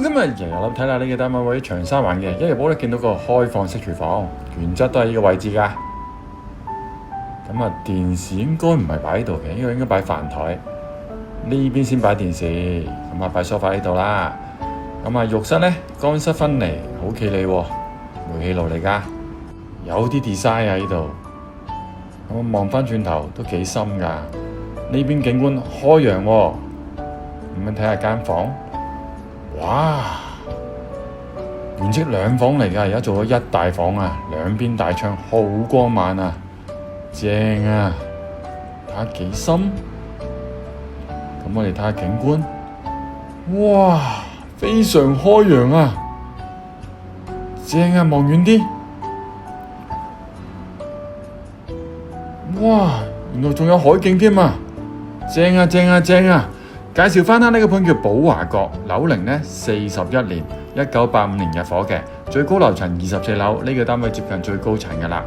咁啊，日日諗睇下呢個單位位於長沙灣嘅，一入屋咧見到個開放式廚房，原則都係呢個位置㗎。咁啊，電視應該唔係擺喺度嘅，應該擺飯台。呢邊先擺電視，咁啊擺梳化呢度啦。咁啊，浴室咧乾濕分離，好企理喎，煤氣爐嚟㗎，有啲 design 喺度。咁啊，望翻轉頭都幾深㗎。呢邊景觀開揚喎，咁樣睇下間房，哇！原則兩房嚟㗎，而家做咗一大房啊，兩邊大窗好光猛啊，正啊！睇下幾深，咁我哋睇下景觀，哇！非常開揚啊，正啊！望遠啲，哇！原來仲有海景添啊，正啊正啊正啊！介紹翻啦，呢個盤叫寶華閣，樓齡呢41年，1985年入伙嘅，最高樓層24樓，呢個單位接近最高層噶啦。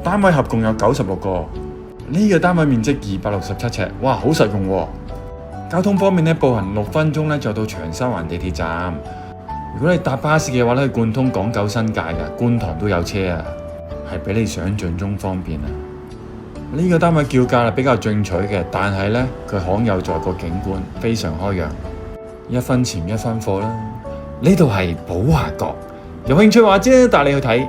單位合共有96個，呢個單位面積267尺，哇，好實用喎！交通方面呢，步行6分鐘呢就到長沙灣地鐵站。如果你搭巴士嘅話呢，去貫通港九新界嘅，觀塘都有車啊，係比你想象中方便啊！呢個單位叫價比較進取嘅，但係呢，佢罕有在個景觀非常開揚，一分錢一分貨啦。呢度係寶華閣，有興趣話啫，帶你去睇。